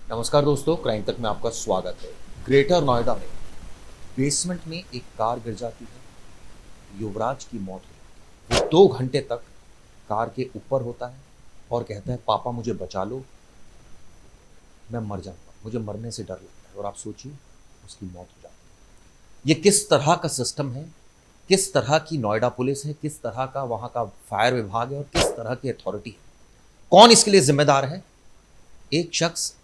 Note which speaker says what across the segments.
Speaker 1: नमस्कार दोस्तों, क्राइम तक में आपका स्वागत है। ग्रेटर नोएडा में बेसमेंट में एक कार गिर जाती है। युवराज की मौत होती है। वो 2 घंटे तक कार के ऊपर होता है और कहता है, पापा मुझे बचा लो, मैं मर जाऊंगा, मुझे मरने से डर लगता है। और आप सोचिए, उसकी मौत हो जाती है। ये किस तरह का सिस्टम है, किस तरह की नोएडा पुलिस है, किस तरह का वहां का फायर विभाग है और किस तरह की अथॉरिटी है। कौन इसके लिए जिम्मेदार है? एक शख्स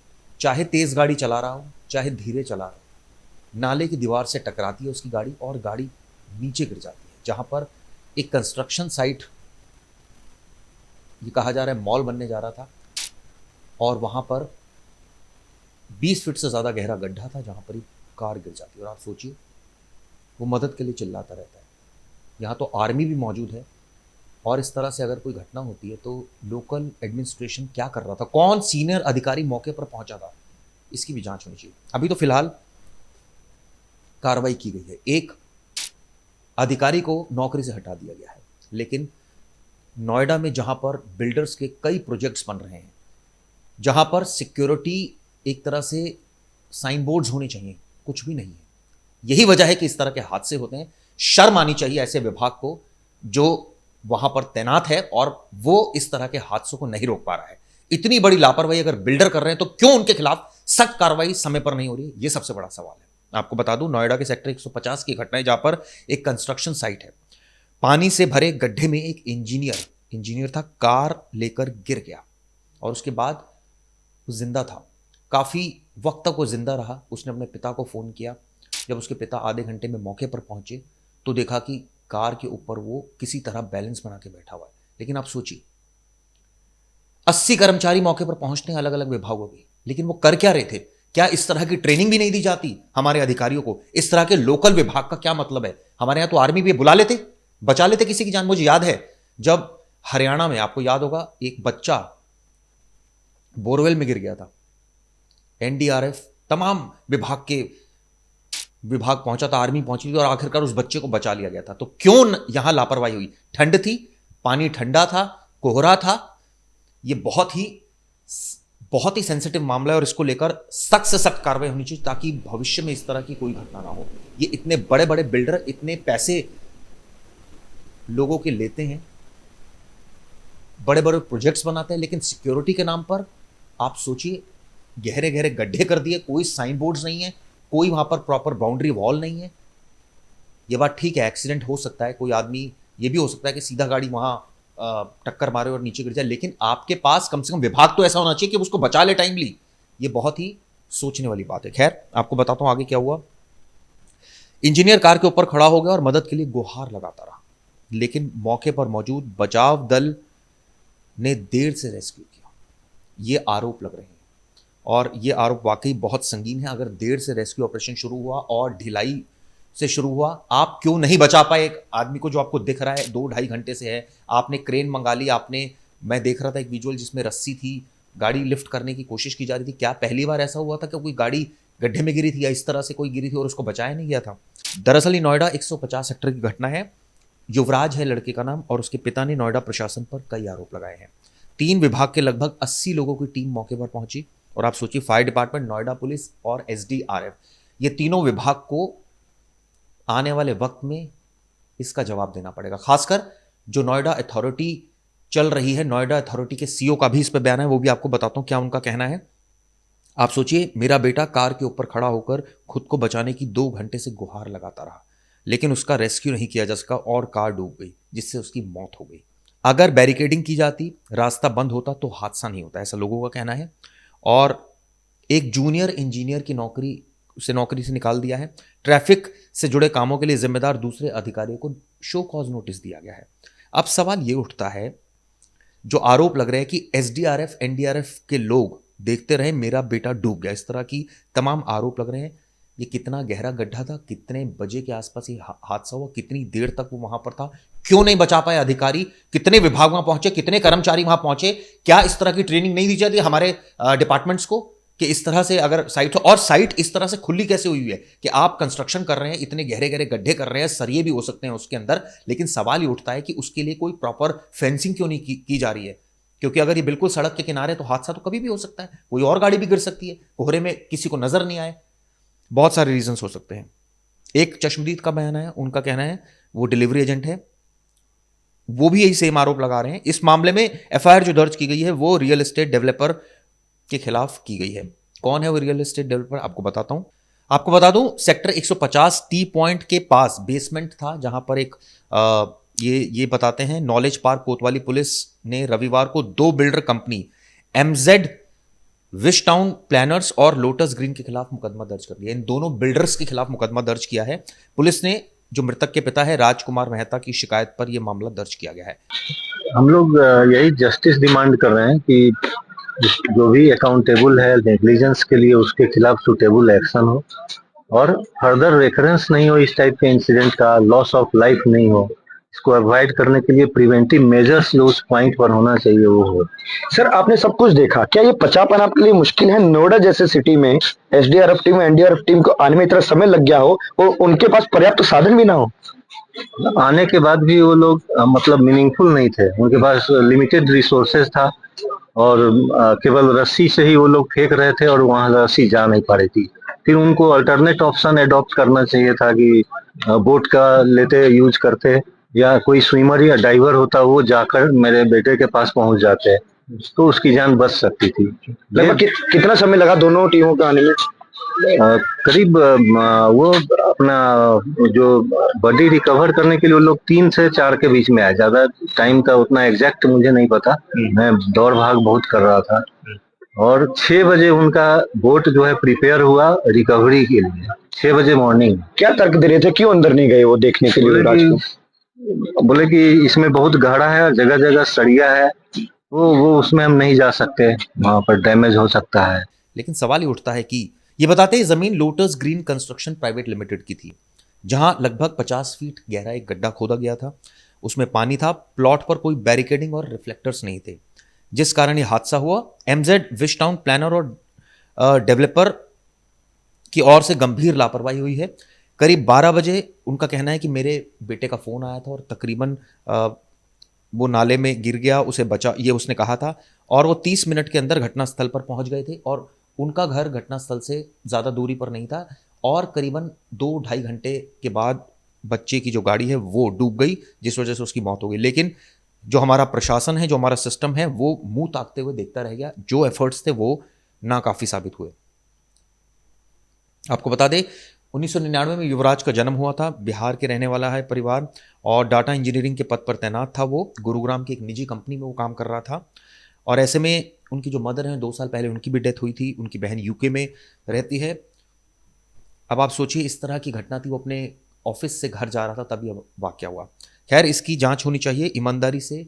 Speaker 1: चाहे तेज गाड़ी चला रहा हो, चाहे धीरे चला रहा हो, नाले की दीवार से टकराती है उसकी गाड़ी और गाड़ी नीचे गिर जाती है, जहां पर एक कंस्ट्रक्शन साइट, ये कहा जा रहा है मॉल बनने जा रहा था, और वहां पर 20 फीट से ज्यादा गहरा गड्ढा था जहां पर ये कार गिर जाती है। और आप सोचिए, वो मदद के लिए चिल्लाता रहता है। यहाँ तो आर्मी भी मौजूद है, और इस तरह से अगर कोई घटना होती है तो लोकल एडमिनिस्ट्रेशन क्या कर रहा था, कौन सीनियर अधिकारी मौके पर पहुंचा था, इसकी भी जांच होनी चाहिए। अभी तो फिलहाल कार्रवाई की गई है, एक अधिकारी को नौकरी से हटा दिया गया है, लेकिन नोएडा में जहां पर बिल्डर्स के कई प्रोजेक्ट्स बन रहे हैं, जहां पर सिक्योरिटी एक तरह से साइन बोर्ड्स होने चाहिए, कुछ भी नहीं है। यही वजह है कि इस तरह के हादसे होते हैं। शर्म आनी चाहिए ऐसे विभाग को जो वहां पर तैनात है और वो इस तरह के हादसों को नहीं रोक पा रहा है। इतनी बड़ी लापरवाही अगर बिल्डर कर रहे हैं तो क्यों उनके खिलाफ सख्त कार्रवाई समय पर नहीं हो रही है? ये सबसे बड़ा सवाल है। आपको बता दूं, नोएडा के सेक्टर 150 की घटना है, जहां पर एक कंस्ट्रक्शन साइट है। पानी से भरे गड्ढे में एक इंजीनियर था, कार लेकर गिर गया और उसके बाद वो जिंदा था। काफी वक्त तक वो जिंदा रहा। उसने अपने पिता को फोन किया। जब उसके पिता आधे घंटे में मौके पर पहुंचे तो देखा कि कार के ऊपर वो किसी तरह बैलेंस बना के बैठा हुआ है। लेकिन आप सोचिए, 80 कर्मचारी मौके पर पहुंचते हैं अलग अलग विभागों के, लेकिन वो कर क्या रहे थे? क्या इस तरह की ट्रेनिंग भी नहीं दी जाती हमारे अधिकारियों को? इस तरह के लोकल विभाग का क्या मतलब है? हमारे यहां तो आर्मी भी बुला लेते, बचा लेते किसी की जान। मुझे याद है जब हरियाणा में, आपको याद होगा, एक बच्चा बोरवेल में गिर गया था। एनडीआरएफ, तमाम विभाग पहुंचा था, आर्मी पहुंची थी और आखिरकार उस बच्चे को बचा लिया गया था। तो क्यों यहां लापरवाही हुई? ठंड थी, पानी ठंडा था, कोहरा था। ये बहुत ही सेंसिटिव मामला है और इसको लेकर सख्त से सख्त कार्रवाई होनी चाहिए ताकि भविष्य में इस तरह की कोई घटना ना हो। ये इतने बड़े बड़े बिल्डर इतने पैसे लोगों के लेते हैं, बड़े बड़े प्रोजेक्ट्स बनाते हैं, लेकिन सिक्योरिटी के नाम पर आप सोचिए, गहरे गहरे गड्ढे कर दिए, कोई साइन बोर्ड्स नहीं है, कोई वहां पर प्रॉपर बाउंड्री वॉल नहीं है। ये बात ठीक है, एक्सीडेंट हो सकता है, कोई आदमी, ये भी हो सकता है कि सीधा गाड़ी वहां टक्कर मारे और नीचे गिर जाए, लेकिन आपके पास कम से कम विभाग तो ऐसा होना चाहिए कि उसको बचा ले टाइमली। ये बहुत ही सोचने वाली बात है। खैर, आपको बताता हूं आगे क्या हुआ। इंजीनियर कार के ऊपर खड़ा हो गया और मदद के लिए गुहार लगाता रहा, लेकिन मौके पर मौजूद बचाव दल ने देर से रेस्क्यू किया। ये आरोप लग रहे हैं और ये आरोप वाकई बहुत संगीन है। अगर देर से रेस्क्यू ऑपरेशन शुरू हुआ और ढिलाई से शुरू हुआ, आप क्यों नहीं बचा पाए एक आदमी को जो आपको दिख रहा है 2-2.5 घंटे से है? आपने क्रेन मंगा ली, मैं देख रहा था एक विजुअल जिसमें रस्सी थी, गाड़ी लिफ्ट करने की कोशिश की जा रही थी। क्या पहली बार ऐसा हुआ था कि कोई गाड़ी गड्ढे में गिरी थी या इस तरह से कोई गिरी थी और उसको बचाया नहीं गया था? दरअसल ये नोएडा 150 सेक्टर की घटना है। युवराज है लड़के का नाम, और उसके पिता ने नोएडा प्रशासन पर कई आरोप लगाए हैं। 3 विभाग के लगभग 80 लोगों की टीम मौके पर पहुंची, और आप सोचिए, फायर डिपार्टमेंट, नोएडा पुलिस और एसडीआरएफ, ये तीनों विभाग को आने वाले वक्त में इसका जवाब देना पड़ेगा। खासकर जो नोएडा अथॉरिटी चल रही है, नोएडा अथॉरिटी के सीईओ का भी इस पर बयान है, वो भी आपको बताता हूं क्या उनका कहना है। आप सोचिए, मेरा बेटा कार के ऊपर खड़ा होकर खुद को बचाने की 2 घंटे से गुहार लगाता रहा, लेकिन उसका रेस्क्यू नहीं किया जा सका और कार डूब गई, जिससे उसकी मौत हो गई। अगर बैरिकेडिंग की जाती, रास्ता बंद होता तो हादसा नहीं होता, ऐसा लोगों का कहना है। और एक जूनियर इंजीनियर की नौकरी से निकाल दिया है। ट्रैफिक से जुड़े कामों के लिए जिम्मेदार दूसरे अधिकारियों को शो कॉज नोटिस दिया गया है। अब सवाल ये उठता है, जो आरोप लग रहे हैं कि एसडीआरएफ, एनडीआरएफ के लोग देखते रहे, मेरा बेटा डूब गया, इस तरह की तमाम आरोप लग रहे हैं। ये कितना गहरा गड्ढा था, कितने बजे के आसपास ये हादसा हुआ, कितनी देर तक वो वहां पर था, क्यों नहीं बचा पाए अधिकारी, कितने विभाग वहां पहुंचे, कितने कर्मचारी वहां पहुंचे? क्या इस तरह की ट्रेनिंग नहीं दी जाती हमारे डिपार्टमेंट्स को कि इस तरह से अगर साइट हो, और साइट इस तरह से खुली कैसे हुई है कि आप कंस्ट्रक्शन कर रहे हैं, इतने गहरे गहरे गड्ढे कर रहे हैं, सरिये भी हो सकते हैं उसके अंदर, लेकिन सवाल ये उठता है कि उसके लिए कोई प्रॉपर फेंसिंग क्यों नहीं की जा रही है? क्योंकि अगर ये बिल्कुल सड़क के किनारे तो हादसा तो कभी भी हो सकता है, कोई और गाड़ी भी गिर सकती है, कोहरे में किसी को नजर नहीं आए, बहुत सारे रीजंस हो सकते हैं। एक चश्मदीद का बयान है, उनका कहना है वो डिलीवरी एजेंट है, वो भी यही सेम आरोप लगा रहे हैं। इस मामले में एफआईआर जो दर्ज की गई है वो रियल एस्टेट डेवलपर के खिलाफ की गई है। कौन है वो रियल एस्टेट डेवलपर, आपको बताता हूं। आपको बता दूं, सेक्टर 150 टी पॉइंट के पास बेसमेंट था, जहां पर एक ये बताते हैं, नॉलेज पार्क कोतवाली पुलिस ने रविवार को 2 builder company Mz wish town planners और लोटस ग्रीन के खिलाफ मुकदमा दर्ज कर लिया। इन दोनों बिल्डर्स के खिलाफ मुकदमा दर्ज किया है। पुलिस ने जो मृतक के पिता है राजकुमार मेहता की शिकायत पर यह मामला दर्ज किया गया है।
Speaker 2: हम लोग यही जस्टिस डिमांड कर रहे हैं कि जो भी अकाउंटेबल है नेग्लिजेंस के लिए, उसके खिलाफ सुटेबल एक्शन हो और फर्दर रेफरेंस नहीं हो इस टाइप के इंसिडेंट का, लॉस ऑफ लाइफ नहीं हो। इसको अवॉइड करने के लिए प्रिवेंटिव मेजर्स जो उस पॉइंट पर होना चाहिए वो हो।
Speaker 3: सर, आपने सब कुछ देखा, क्या ये बचा पाना आपके लिए मुश्किल है? नोएडा जैसे सिटी में एसडीआरएफ टीम, एनडीआरएफ टीम को आने में इतना समय लग गया हो और उनके पास पर्याप्त साधन भी ना हो।
Speaker 2: आने के बाद भी वो लोग मतलब मीनिंगफुल नहीं थे, उनके पास लिमिटेड रिसोर्सेज था और केवल रस्सी से ही वो लोग फेंक रहे थे और वहां रस्सी जा नहीं पा रही थी। फिर उनको अल्टरनेट ऑप्शन एडॉप्ट करना चाहिए था कि बोट का लेते यूज करते, या कोई स्विमर या डाइवर होता वो जाकर मेरे बेटे के पास पहुंच जाते, तो उसकी जान बच सकती थी।
Speaker 3: लगभग कितना समय लगा दोनों टीमों को आने में?
Speaker 2: करीब वो अपना जो बॉडी रिकवर करने के लिए वो लोग 3 से 4 के बीच में आए। ज्यादा टाइम का उतना एग्जैक्ट मुझे नहीं पता, मैं दौड़ भाग बहुत कर रहा था। और 6 बजे उनका बोट जो है प्रिपेयर हुआ रिकवरी के लिए, 6 बजे मॉर्निंग।
Speaker 3: क्या तर्क दे रहे थे, क्यों अंदर नहीं गए वो देखने के लिए?
Speaker 2: बोले कि इसमें बहुत गहरा है, जगह जगह सरिया है, वो उसमें हम नहीं जा सकते, वहां पर डैमेज हो सकता है।
Speaker 1: लेकिन सवाल ये उठता है कि ये बताते हैं जमीन lotus green construction private limited की थी, जहां लगभग 50 फीट गहरा एक गड्ढा खोदा गया था, उसमें पानी था, प्लॉट पर कोई बैरिकेडिंग और रिफ्लेक्टर्स नहीं थे, जिस कारण ये हादसा हुआ। एमजेड विश टाउन प्लानर और डेवलपर की ओर से गंभीर लापरवाही हुई है। करीब 12 बजे उनका कहना है कि मेरे बेटे का फोन आया था और तकरीबन वो नाले में गिर गया, उसे बचा, ये उसने कहा था, और वो 30 मिनट के अंदर घटनास्थल पर पहुंच गए थे और उनका घर घटनास्थल से ज़्यादा दूरी पर नहीं था और करीबन 2-2.5 घंटे के बाद बच्चे की जो गाड़ी है वो डूब गई, जिस वजह से उसकी मौत हो गई। लेकिन जो हमारा प्रशासन है, जो हमारा सिस्टम है, वो मुंह ताकते हुए देखता रह गया। जो एफर्ट्स थे वो नाकाफी साबित हुए। आपको बता दें, 1999 में युवराज का जन्म हुआ था, बिहार के रहने वाला है परिवार और डाटा इंजीनियरिंग के पद पर तैनात था। वो गुरुग्राम की एक निजी कंपनी में वो काम कर रहा था और ऐसे में उनकी जो मदर हैं, 2 साल पहले उनकी भी डेथ हुई थी। उनकी बहन यूके में रहती है। अब आप सोचिए, इस तरह की घटना थी, वो अपने ऑफिस से घर जा रहा था तभी अब वाकया हुआ। खैर, इसकी जांच होनी चाहिए ईमानदारी से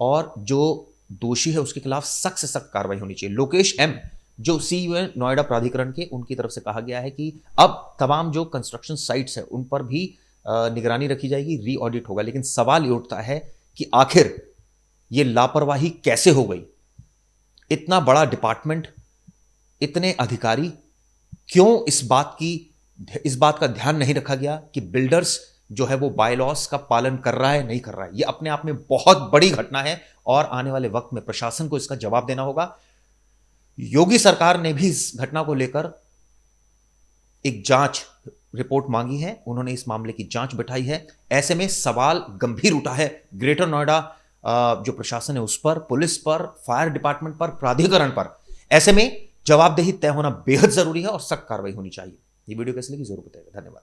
Speaker 1: और जो दोषी है उसके खिलाफ सख्त से सख्त कार्रवाई होनी चाहिए। लोकेश एम, जो सीईओ है नोएडा प्राधिकरण के, उनकी तरफ से कहा गया है कि अब तमाम जो कंस्ट्रक्शन साइट्स है उन पर भी निगरानी रखी जाएगी, री ऑडिट होगा। लेकिन सवाल ये उठता है कि आखिर ये लापरवाही कैसे हो गई? इतना बड़ा डिपार्टमेंट, इतने अधिकारी, क्यों इस बात का ध्यान नहीं रखा गया कि बिल्डर्स जो है वो बायलॉस का पालन कर रहा है, नहीं कर रहा है? ये अपने आप में बहुत बड़ी घटना है और आने वाले वक्त में प्रशासन को इसका जवाब देना होगा। योगी सरकार ने भी इस घटना को लेकर एक जांच रिपोर्ट मांगी है, उन्होंने इस मामले की जांच बिठाई है। ऐसे में सवाल गंभीर उठा है ग्रेटर नोएडा जो प्रशासन है उस पर, पुलिस पर, फायर डिपार्टमेंट पर, प्राधिकरण पर। ऐसे में जवाबदेही तय होना बेहद जरूरी है और सख्त कार्रवाई होनी चाहिए। ये वीडियो कैसे लगी जरूर बताइएगा। धन्यवाद।